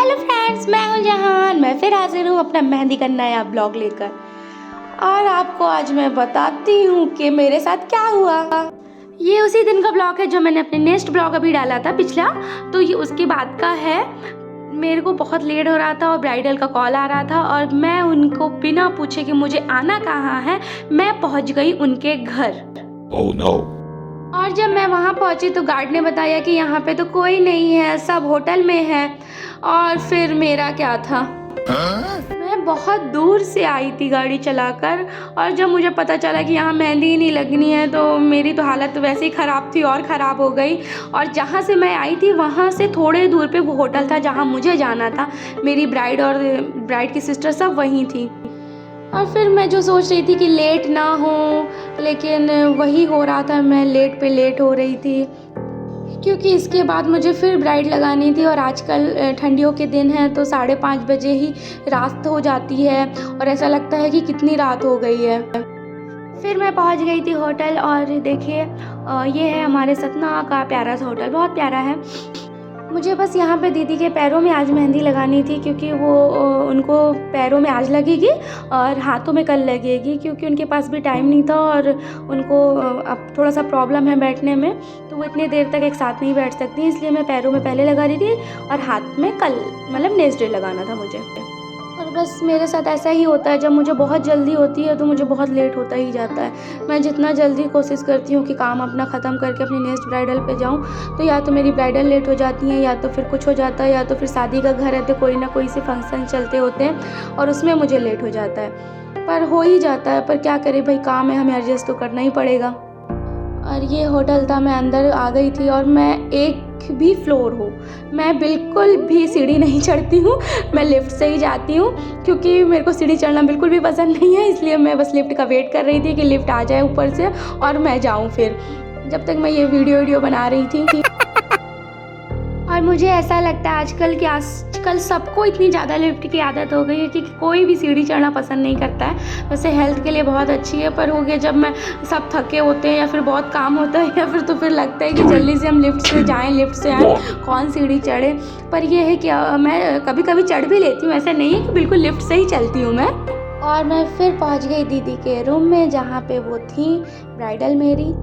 Hello friends, मैं हूं जहान। मैं फिर हाजिर हूं अपना मेहंदी का नया ब्लॉग लेकर। और आपको आज मैं बताती हूं कि मेरे साथ क्या हुआ। ये उसी दिन का ब्लॉग है जो मैंने अपने नेक्स्ट ब्लॉग अभी डाला था पिछला, तो ये उसके बाद का है। मेरे को बहुत लेट हो रहा था और ब्राइडल का कॉल आ रहा था और मैं उनको बिना पूछे कि मुझे आना कहाँ है, मैं पहुंच गई उनके घर। Oh no. और जब मैं वहाँ पहुँची तो गार्ड ने बताया कि यहाँ पे तो कोई नहीं है, सब होटल में है। और फिर मेरा क्या था, मैं बहुत दूर से आई थी गाड़ी चलाकर, और जब मुझे पता चला कि यहाँ मेहंदी ही नहीं लगनी है तो मेरी तो हालत वैसे ही ख़राब थी और ख़राब हो गई। और जहाँ से मैं आई थी वहाँ से थोड़े दूर पे वो होटल था जहाँ मुझे जाना था। मेरी ब्राइड और ब्राइड की सिस्टर सब वहीं थी। और फिर मैं जो सोच रही थी कि लेट ना हो, लेकिन वही हो रहा था, मैं लेट पे लेट हो रही थी क्योंकि इसके बाद मुझे फिर ब्राइड लगानी थी। और आजकल ठंडियों के दिन हैं तो 5:30 बजे ही रात हो जाती है और ऐसा लगता है कि कितनी रात हो गई है। फिर मैं पहुंच गई थी होटल और देखिए ये है हमारे सतना का प्यारा सा होटल, बहुत प्यारा है। मुझे बस यहाँ पे दीदी के पैरों में आज मेहंदी लगानी थी क्योंकि वो उनको पैरों में आज लगेगी और हाथों में कल लगेगी, क्योंकि उनके पास भी टाइम नहीं था और उनको अब थोड़ा सा प्रॉब्लम है बैठने में, तो वो इतनी देर तक एक साथ नहीं बैठ सकती, इसलिए मैं पैरों में पहले लगा रही थी और हाथ में कल, मतलब नेक्स्ट डे लगाना था मुझे। और बस मेरे साथ ऐसा ही होता है, जब मुझे बहुत जल्दी होती है तो मुझे बहुत लेट होता ही जाता है। मैं जितना जल्दी कोशिश करती हूँ कि काम अपना ख़त्म करके अपनी नेक्स्ट ब्राइडल पे जाऊँ, तो या तो मेरी ब्राइडल लेट हो जाती है, या तो फिर कुछ हो जाता है, या तो फिर शादी का घर है तो कोई ना कोई से फंक्शन चलते होते हैं और उसमें मुझे लेट हो जाता है। पर हो ही जाता है, पर क्या करें भाई, काम है, हमें एडजस्ट तो करना ही पड़ेगा। और ये होटल था, मैं अंदर आ गई थी और मैं एक भी फ्लोर हो, मैं बिल्कुल भी सीढ़ी नहीं चढ़ती हूँ, मैं लिफ्ट से ही जाती हूँ क्योंकि मेरे को सीढ़ी चढ़ना बिल्कुल भी पसंद नहीं है। इसलिए मैं बस लिफ्ट का वेट कर रही थी कि लिफ्ट आ जाए ऊपर से और मैं जाऊँ। फिर जब तक मैं ये वीडियो बना रही थी। और मुझे ऐसा लगता है आजकल सबको इतनी ज़्यादा लिफ्ट की आदत हो गई है कि कोई भी सीढ़ी चढ़ना पसंद नहीं करता है। वैसे हेल्थ के लिए बहुत अच्छी है, पर हो गया जब मैं सब थके होते हैं या फिर बहुत काम होता है या फिर तो फिर लगता है कि जल्दी से हम लिफ्ट से जाएं, लिफ्ट से आएँ, कौन सीढ़ी चढ़े। पर यह है कि मैं कभी कभी चढ़ भी लेती हूँ, ऐसा नहीं है कि बिल्कुल लिफ्ट से ही चलती हूँ मैं। और मैं फिर पहुँच गई दीदी के रूम में जहाँ पे वो थी ब्राइडल मेरी।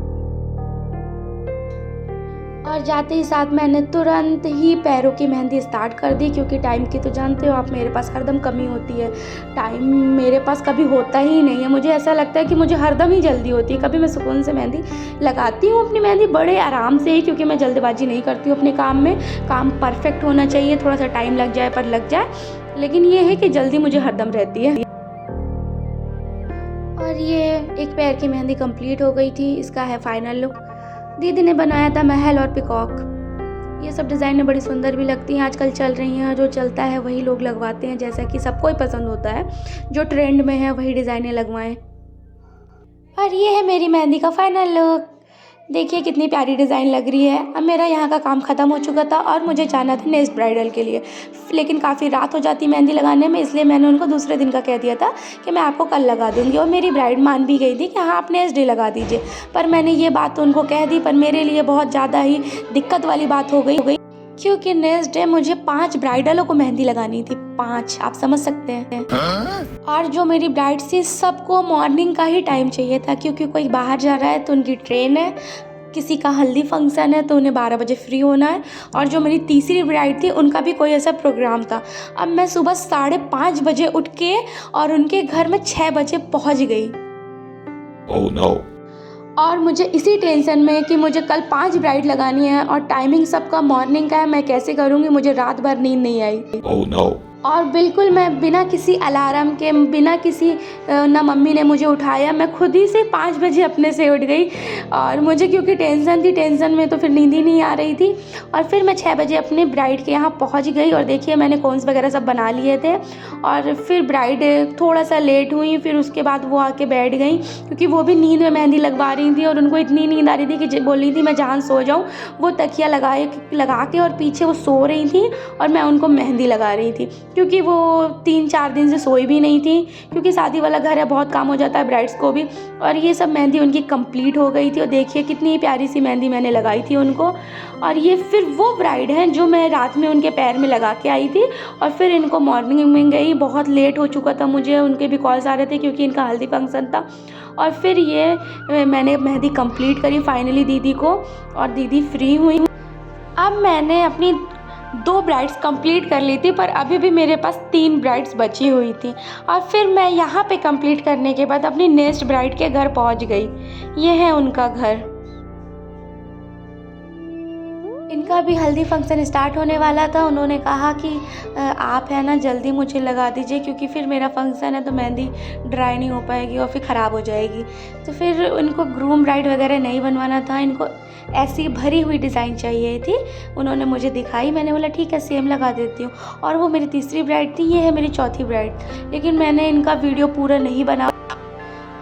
और जाते ही साथ मैंने तुरंत ही पैरों की मेहंदी स्टार्ट कर दी, क्योंकि टाइम की तो जानते हो आप, मेरे पास हरदम कमी होती है, टाइम मेरे पास कभी होता ही नहीं है। मुझे ऐसा लगता है कि मुझे हरदम ही जल्दी होती है। कभी मैं सुकून से मेहंदी लगाती हूँ अपनी मेहंदी बड़े आराम से ही, क्योंकि मैं जल्दबाजी नहीं करती हूँ अपने काम में। काम परफेक्ट होना चाहिए, थोड़ा सा टाइम लग जाए पर लग जाए, लेकिन ये है कि जल्दी मुझे हरदम रहती है। और ये एक पैर की मेहंदी कंप्लीट हो गई थी, इसका है फाइनल लुक। दीदी ने बनाया था महल और पिकॉक, ये सब डिज़ाइनें बड़ी सुंदर भी लगती हैं, आजकल चल रही हैं। जो चलता है वही लोग लगवाते हैं, जैसा कि सबको ही पसंद होता है, जो ट्रेंड में है वही डिज़ाइनें लगवाएं। और ये है मेरी मेहंदी का फाइनल लुक, देखिए कितनी प्यारी डिज़ाइन लग रही है। अब मेरा यहाँ का काम ख़त्म हो चुका था और मुझे जाना था नेक्स्ट ब्राइडल के लिए, लेकिन काफ़ी रात हो जाती मेहंदी लगाने में, इसलिए मैंने उनको दूसरे दिन का कह दिया था कि मैं आपको कल लगा दूँगी। और मेरी ब्राइड मान भी गई थी कि हाँ आप नेक्स्ट डे लगा दीजिए, पर मैंने ये बात तो उनको कह दी, पर मेरे लिए बहुत ज़्यादा ही दिक्कत वाली बात हो गई क्योंकि नेक्स्ट डे मुझे 5 ब्राइडलों को मेहंदी लगानी थी, 5, आप समझ सकते हैं। और जो मेरी ब्राइड थी सबको मॉर्निंग का ही टाइम चाहिए था, क्योंकि कोई बाहर जा रहा है तो उनकी ट्रेन है, किसी का हल्दी फंक्शन है तो उन्हें 12 बजे फ्री होना है, और जो मेरी तीसरी ब्राइड थी उनका भी कोई ऐसा प्रोग्राम था। अब मैं सुबह 5:30 बजे उठ के और उनके घर में 6 बजे पहुंच गई। Oh no. और मुझे इसी टेंशन में कि मुझे कल 5 ब्राइड लगानी है और टाइमिंग सबका मॉर्निंग का है, मैं कैसे करूँगी, मुझे रात भर नींद नहीं आई। Oh no. और बिल्कुल मैं बिना किसी अलार्म के, बिना किसी ना मम्मी ने मुझे उठाया, मैं खुद ही से 5 बजे अपने से उठ गई। और मुझे क्योंकि टेंशन थी, टेंशन में तो फिर नींद ही नहीं आ रही थी। और फिर मैं 6 बजे अपने ब्राइड के यहाँ पहुँच गई और देखिए मैंने कोन्स वगैरह सब बना लिए थे। और फिर ब्राइड थोड़ा सा लेट हुई, फिर उसके बाद वो आके बैठ गई, क्योंकि वो भी नींद में मेहंदी लगवा रही थी और उनको इतनी नींद आ रही थी कि बोल रही थी मैं जहाँ सो जाऊँ। वो तकिया लगा के और पीछे वो सो रही थी और मैं उनको मेहंदी लगा रही थी। क्योंकि वो 3-4 दिन से सोई भी नहीं थी, क्योंकि शादी वाला घर है, बहुत काम हो जाता है ब्राइड्स को भी। और ये सब मेहंदी उनकी कंप्लीट हो गई थी और देखिए कितनी प्यारी सी मेहंदी मैंने लगाई थी उनको। और ये फिर वो ब्राइड हैं जो मैं रात में उनके पैर में लगा के आई थी और फिर इनको मॉर्निंग में गई। बहुत लेट हो चुका था मुझे, उनके भी कॉल्स आ रहे थे क्योंकि इनका हल्दी फंक्शन था। और फिर ये मैंने मेहंदी कंप्लीट करी फाइनली दीदी को, और दीदी फ्री हुई। अब मैंने अपनी 2 ब्राइड्स कंप्लीट कर ली थी, पर अभी भी मेरे पास 3 ब्राइड्स बची हुई थी। और फिर मैं यहाँ पे कंप्लीट करने के बाद अपनी नेक्स्ट ब्राइड के घर पहुँच गई। ये है उनका घर। इनका भी हल्दी फंक्शन स्टार्ट होने वाला था। उन्होंने कहा कि आप है ना जल्दी मुझे लगा दीजिए, क्योंकि फिर मेरा फंक्शन है तो मेहंदी ड्राई नहीं हो पाएगी और फिर ख़राब हो जाएगी। तो फिर इनको ग्रूम ब्राइड वगैरह नहीं बनवाना था, इनको ऐसी भरी हुई डिज़ाइन चाहिए थी। उन्होंने मुझे दिखाई, मैंने बोला ठीक है सेम लगा देती हूँ। और वो मेरी तीसरी ब्राइड थी, ये है मेरी चौथी ब्राइड। लेकिन मैंने इनका वीडियो पूरा नहीं बना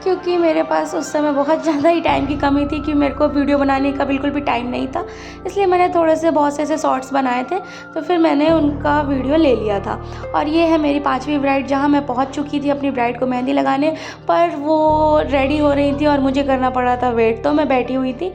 क्योंकि मेरे पास उस समय बहुत ज़्यादा ही टाइम की कमी थी कि मेरे को वीडियो बनाने का बिल्कुल भी टाइम नहीं था। इसलिए मैंने बहुत से ऐसे शॉर्ट्स बनाए थे, तो फिर मैंने उनका वीडियो ले लिया था। और ये है मेरी 5वीं ब्राइड, जहाँ मैं पहुँच चुकी थी अपनी ब्राइड को मेहंदी लगाने, पर वो रेडी हो रही थी और मुझे करना पड़ा था वेट, तो मैं बैठी हुई थी।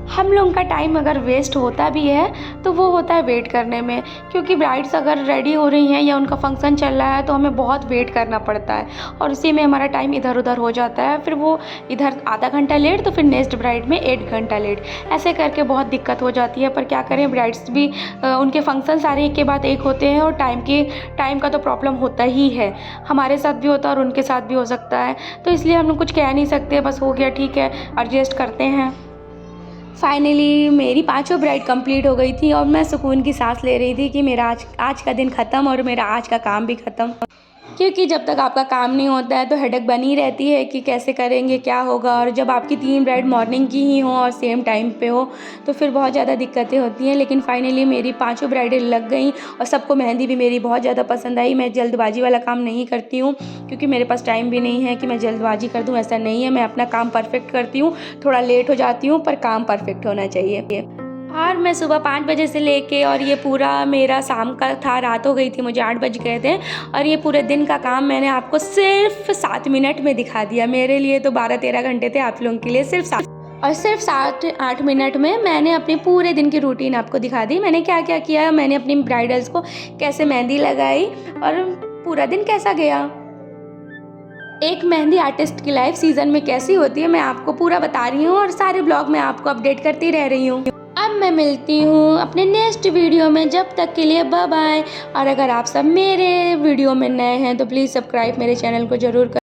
हम लोगों का टाइम अगर वेस्ट होता भी है तो वो होता है वेट करने में, क्योंकि ब्राइड्स अगर रेडी हो रही हैं या उनका फंक्शन चल रहा है तो हमें बहुत वेट करना पड़ता है और उसी में हमारा टाइम इधर उधर हो जाता है। फिर वो इधर आधा घंटा लेट तो फिर नेक्स्ट ब्राइड में 1 घंटा लेट, ऐसे करके बहुत दिक्कत हो जाती है। पर क्या करें, ब्राइड्स भी उनके फंक्शन सारे एक के बाद एक होते हैं और टाइम का तो प्रॉब्लम होता ही है। हमारे साथ भी होता है और उनके साथ भी हो सकता है, तो इसलिए हम लोग कुछ कह नहीं सकते, बस हो गया ठीक है एडजस्ट करते हैं। फाइनली मेरी 5वीं ब्राइड कंप्लीट हो गई थी और मैं सुकून की सांस ले रही थी कि मेरा आज का दिन ख़त्म और मेरा आज का काम भी ख़त्म। क्योंकि जब तक आपका काम नहीं होता है तो हेडेक बनी रहती है कि कैसे करेंगे, क्या होगा। और जब आपकी 3 ब्राइड मॉर्निंग की ही हो और सेम टाइम पे हो तो फिर बहुत ज़्यादा दिक्कतें होती हैं। लेकिन फाइनली मेरी 5 ब्राइडें लग गई और सबको मेहंदी भी मेरी बहुत ज़्यादा पसंद आई। मैं जल्दबाजी वाला काम नहीं करती हूँ क्योंकि मेरे पास टाइम भी नहीं है कि मैं जल्दबाजी कर दूँ, ऐसा नहीं है। मैं अपना काम परफेक्ट करती हूँ, थोड़ा लेट हो जाती हूँ पर काम परफेक्ट होना चाहिए। और मैं सुबह 5 बजे से लेके और ये पूरा मेरा शाम का था, रात हो गई थी, मुझे 8 बज गए थे। और ये पूरे दिन का काम मैंने आपको सिर्फ 7 मिनट में दिखा दिया। मेरे लिए तो 12-13 घंटे थे, आप लोगों के लिए सिर्फ 7-8 मिनट में मैंने अपने पूरे दिन की रूटीन आपको दिखा दी। मैंने क्या क्या किया, मैंने अपनी ब्राइडल्स को कैसे मेहंदी लगाई और पूरा दिन कैसा गया। एक मेहंदी आर्टिस्ट की लाइफ सीज़न में कैसी होती है मैं आपको पूरा बता रही हूँ और सारे ब्लॉग में आपको अपडेट करती रह रही हूँ। अब मैं मिलती हूँ अपने नेक्स्ट वीडियो में, जब तक के लिए बाय बाय। और अगर आप सब मेरे वीडियो में नए हैं तो प्लीज़ सब्सक्राइब मेरे चैनल को ज़रूर करें।